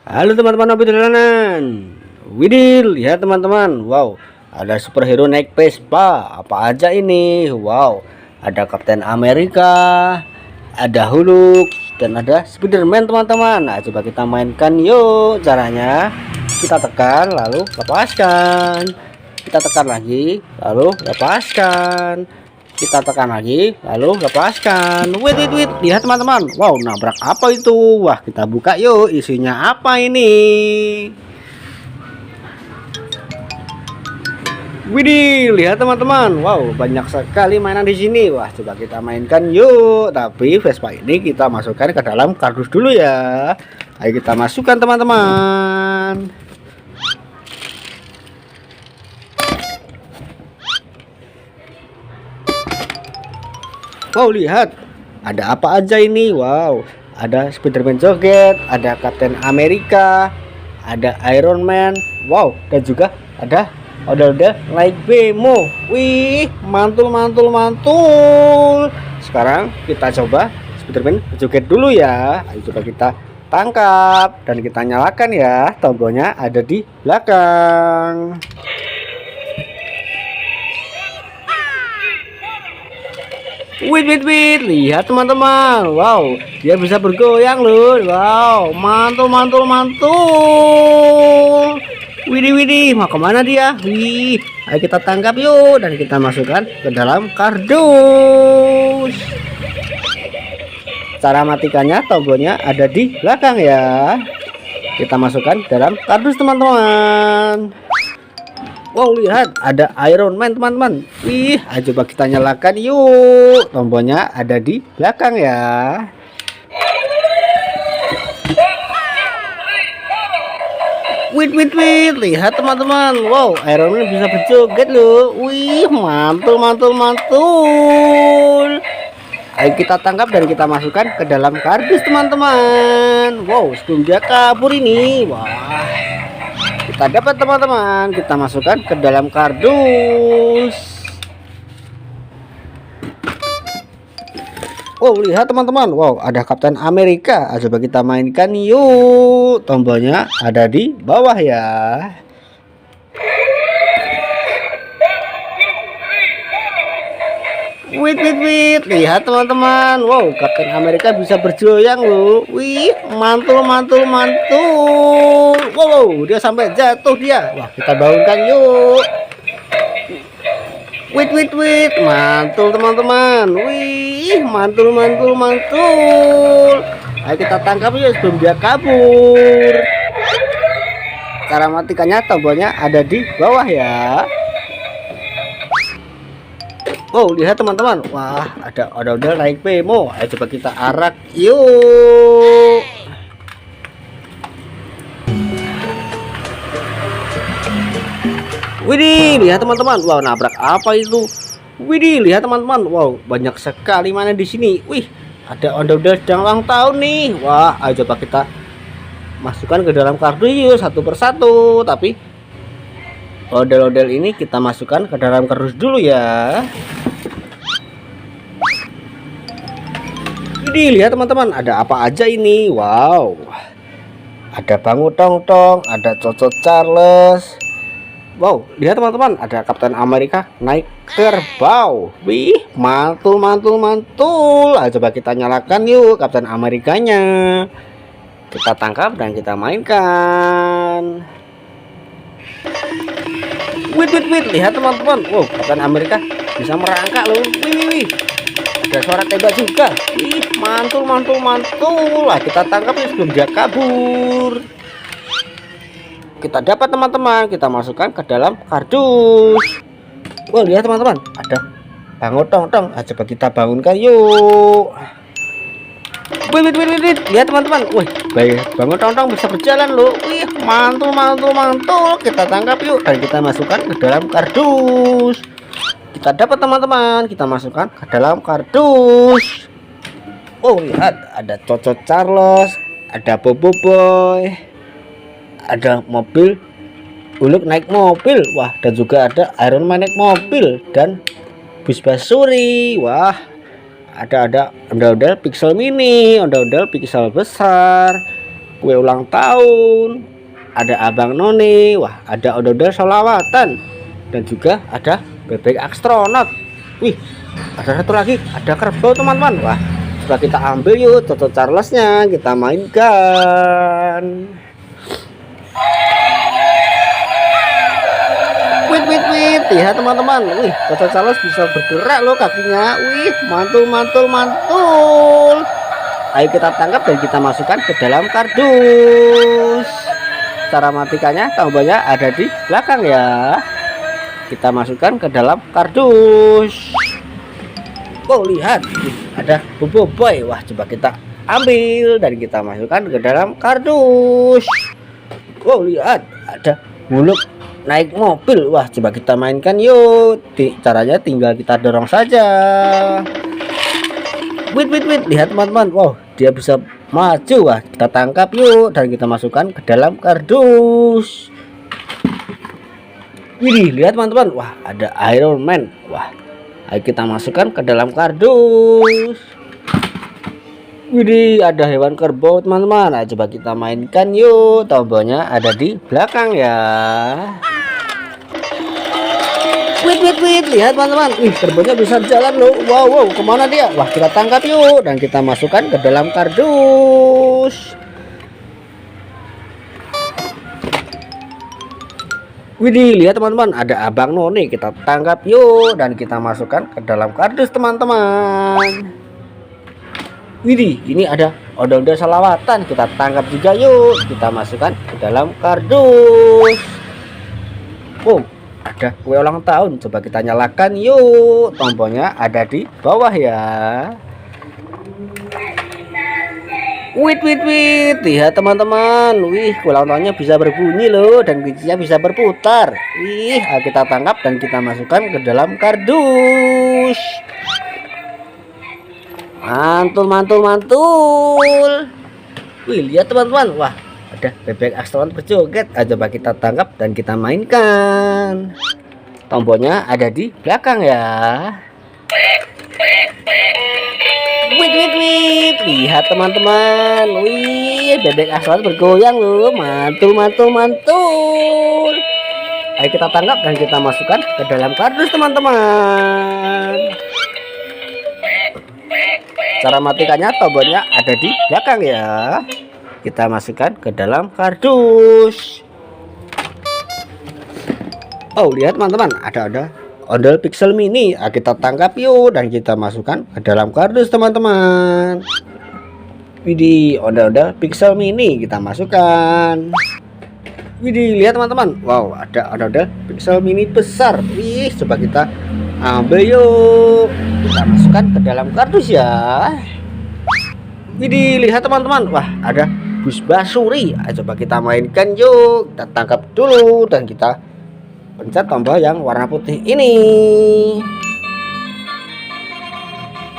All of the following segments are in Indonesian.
Halo teman-teman hobi jalanan. Widih, lihat teman-teman. Wow, ada superhero naik Vespa. Apa aja ini? Wow, ada Kapten Amerika, ada Hulk, dan ada Spiderman teman-teman. Nah, coba kita mainkan yuk. Caranya kita tekan lalu lepaskan. Kita tekan lagi lalu lepaskan. Kita tekan lagi lalu lepaskan. Wait, lihat teman-teman. Wow, nabrak apa itu? Wah, kita buka yuk, isinya apa ini? Widih, lihat teman-teman. Wow, banyak sekali mainan di sini. Wah, coba kita mainkan yuk. Tapi Vespa ini kita masukkan ke dalam kardus dulu ya. Ayo kita masukkan teman-teman. Wow, lihat, ada apa aja ini? Wow, ada Spiderman joget, ada Captain Amerika, ada Iron Man. Wow, dan juga ada odol-odol like Bemo. Wih, mantul. Sekarang kita coba Spiderman joget dulu ya. Ayo coba kita tangkap dan kita nyalakan ya. Tombolnya ada di belakang. Wait, lihat teman-teman. Wow, dia bisa bergoyang loh. Wow, mantul. Widih, mau kemana dia? Wih, ayo kita tangkap yuk dan kita masukkan ke dalam kardus. Cara matikannya tombolnya ada di belakang ya. Kita masukkan dalam kardus teman-teman. Wow, lihat, ada Iron Man teman-teman. Wih, ayo coba kita nyalakan yuk. Tombolnya ada di belakang ya. Wait, lihat teman-teman. Wow, Iron Man bisa berjoget loh. Wih, mantul. Ayo kita tangkap dan kita masukkan ke dalam kardus teman-teman. Wow, sebelum dia kabur ini. Wah, kita dapat teman-teman, kita masukkan ke dalam kardus. Wow, lihat teman-teman. Wow, ada Kapten Amerika. Coba kita mainkan yuk. Tombolnya ada di bawah ya. Wait, lihat teman-teman. Wow, Kapten Amerika bisa bergoyang loh. Wih, mantul. Wow, dia sampai jatuh dia. Wah, kita bangunkan yuk. Wait, mantul teman-teman. Wih, mantul. Ayo kita tangkap yuk sebelum dia kabur. Cara matikannya tombolnya ada di bawah ya. Wow, lihat teman-teman. Wah, ada odol naik Bemo. Ayo coba kita arak yuk. Widih, lihat teman-teman. Wow, nabrak apa itu? Widih, lihat teman-teman. Wow, banyak sekali mana di sini. Wih, ada odol sedang ulang tahun nih. Wah, ayo coba kita masukkan ke dalam kardus yuk satu persatu. Tapi odol-odol ini kita masukkan ke dalam kardus dulu ya. Ini lihat teman-teman, ada apa aja ini? Wow, ada Bangu Tong, ada Cocot Charles. Wow, lihat teman-teman, ada Kapten Amerika naik kerbau. Wih, mantul. Ayo coba kita nyalakan yuk Kapten Amerikanya. Kita tangkap dan kita mainkan. Wait, lihat teman-teman. Wow, Kapten Amerika bisa merangkak loh. Wih. Ada suara tembak juga. Ih, mantul. Lah, kita tangkap ya sebelum dia kabur. Kita dapat teman-teman, kita masukkan ke dalam kardus. Wah, lihat teman-teman, ada Bangun Tong. Coba kita bangunkan yuk. Wait, lihat teman-teman. Wih, Bangun Tong bisa berjalan loh. Wih, mantul. Kita tangkap yuk dan kita masukkan ke dalam kardus. Kita dapat teman-teman, kita masukkan ke dalam kardus. Oh, lihat, ada Cocot Charles, ada Bobo Boy, ada mobil Hulk naik mobil. Wah, dan juga ada Iron Man naik mobil dan bus Basuri. Wah, ada ondel-ondel pixel mini, ondel-ondel pixel besar, kue ulang tahun, ada abang none, wah ada odol solawatan, dan juga ada bebek astronot. Wih, ada satu lagi, ada kerbau teman-teman. Wah, coba kita ambil yuk Toto Charlesnya, kita mainkan. Wait, lihat teman-teman. Wih, Toto Charles bisa bergerak loh kakinya. Wih, mantul. Ayo kita tangkap dan kita masukkan ke dalam kardus. Cara matikannya tombolnya ada di belakang ya. Kita masukkan ke dalam kardus. Oh lihat, ada Bobo Boy. Wah, coba kita ambil dan kita masukkan ke dalam kardus. Oh lihat, ada Buluk naik mobil. Wah, coba kita mainkan yuk. Caranya tinggal kita dorong saja. Wait, lihat teman-teman. Wow, dia bisa maju. Wah, kita tangkap yuk dan kita masukkan ke dalam kardus. Wih, lihat teman-teman. Wah, ada Iron Man. Wah, ayo kita masukkan ke dalam kardus. Wih, ada hewan kerbau teman-teman. Nah, coba kita mainkan yuk. Tombolnya ada di belakang ya. Wait, lihat teman-teman. Wih, kerbaunya bisa jalan loh. Wow, kemana dia? Wah, kita tangkap yuk dan kita masukkan ke dalam kardus. Widih, lihat teman-teman, ada abang none. Kita tangkap yuk dan kita masukkan ke dalam kardus teman-teman. Widih, ini ada odol salawatan. Kita tangkap juga yuk. Kita masukkan ke dalam kardus. Oh, ada kue ulang tahun. Coba kita nyalakan yuk. Tombolnya ada di bawah ya. Wait, lihat teman-teman. Wih, kue ulang tahunnya bisa berbunyi loh dan kuncinya bisa berputar. Wih, kita tangkap dan kita masukkan ke dalam kardus. Mantul. Wih, lihat teman-teman. Wah, ada bebek astronot berjoget. Coba kita tangkap dan kita mainkan. Tombolnya ada di belakang ya. Wait, lihat teman-teman. Wih, bebek astronot bergoyang loh. Mantul. Ayo kita tangkap dan kita masukkan ke dalam kardus teman-teman. Cara matikannya tombolnya ada di belakang ya. Kita masukkan ke dalam kardus. Oh lihat teman-teman, ada odol pixel mini. Kita tangkap yuk dan kita masukkan ke dalam kardus teman-teman. Widih, odol pixel mini kita masukkan. Widih, lihat teman-teman. Wow, ada odol pixel mini besar. Wih, coba kita ambil yuk. Kita masukkan ke dalam kardus ya. Widih, lihat teman-teman. Wah, ada bus basuri. Coba kita mainkan yuk. Kita tangkap dulu dan kita pencet tombol yang warna putih ini.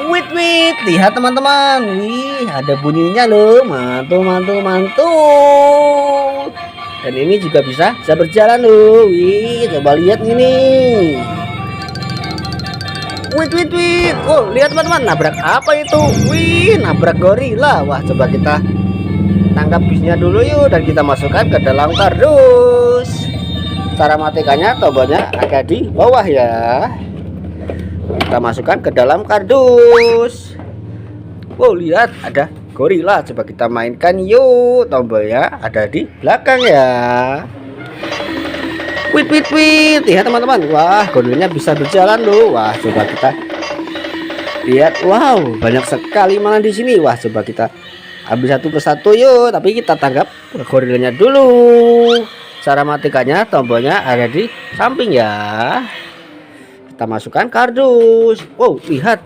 Wait, lihat teman-teman. Wih, ada bunyinya loh. Mantul. Dan ini juga bisa berjalan loh. Wih, coba lihat ini. Wait. Oh, lihat teman-teman, nabrak apa itu? Wih, nabrak gorila. Wah, coba kita tangkap busnya dulu yuk dan kita masukkan ke dalam kardus. Cara matikannya tombolnya ada di bawah ya. Kita masukkan ke dalam kardus. Wow, lihat ada gorila. Coba kita mainkan yuk. Tombolnya ada di belakang ya. Wait. Lihat teman-teman. Wah, gorilanya bisa berjalan loh. Wah, coba kita lihat. Wow, banyak sekali malah di sini. Wah, coba kita ambil satu persatu yuk. Tapi kita tangkap gorilanya dulu. Cara matikannya tombolnya ada di samping ya. Kita masukkan kardus. Wow, lihat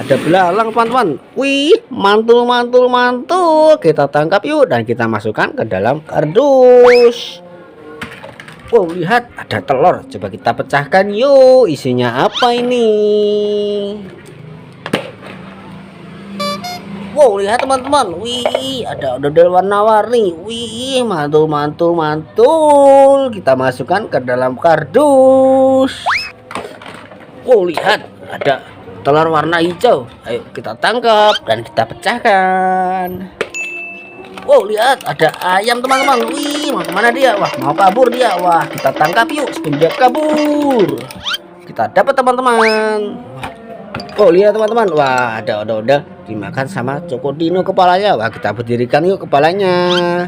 ada belalang teman-teman. Wih, mantul. Kita tangkap yuk dan kita masukkan ke dalam kardus. Wow, lihat ada telur. Coba kita pecahkan yuk. Isinya apa ini? Wow, lihat teman-teman. Wih, ada odol warna-warni. Wih, mantul. Kita masukkan ke dalam kardus. Wow, lihat ada telur warna hijau. Ayo kita tangkap dan kita pecahkan. Wow, lihat ada ayam teman-teman. Wih, mau kemana dia? Wah, mau kabur dia. Wah, kita tangkap yuk sebelum dia kabur. Kita dapat teman-teman. Oh, lihat teman-teman. Wah, ada udah dimakan sama Cocodino kepalanya. Wah, kita berdirikan yuk kepalanya.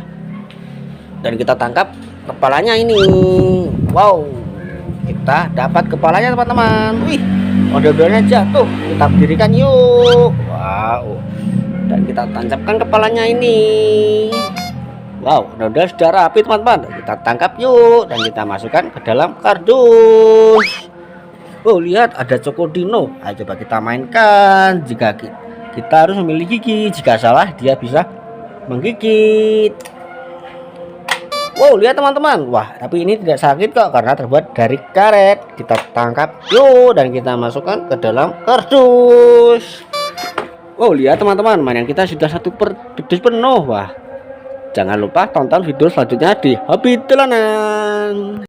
Dan kita tangkap kepalanya ini. Wow, kita dapat kepalanya teman-teman. Wih, udah-udahnya jatuh. Kita berdirikan yuk. Wow. Dan kita tancapkan kepalanya ini. Wow, udah sudah rapi teman-teman. Kita tangkap yuk dan kita masukkan ke dalam kardus. Oh, lihat ada Cocodino. Ayo coba kita mainkan. Jika kita harus memilih gigi, jika salah dia bisa menggigit. Wow, lihat teman-teman. Wah, tapi ini tidak sakit kok karena terbuat dari karet. Kita tangkap yuk dan kita masukkan ke dalam kardus. Oh, lihat teman-teman, mainan kita sudah satu kardus penuh. Wah, jangan lupa tonton video selanjutnya di Hobi Dolanan.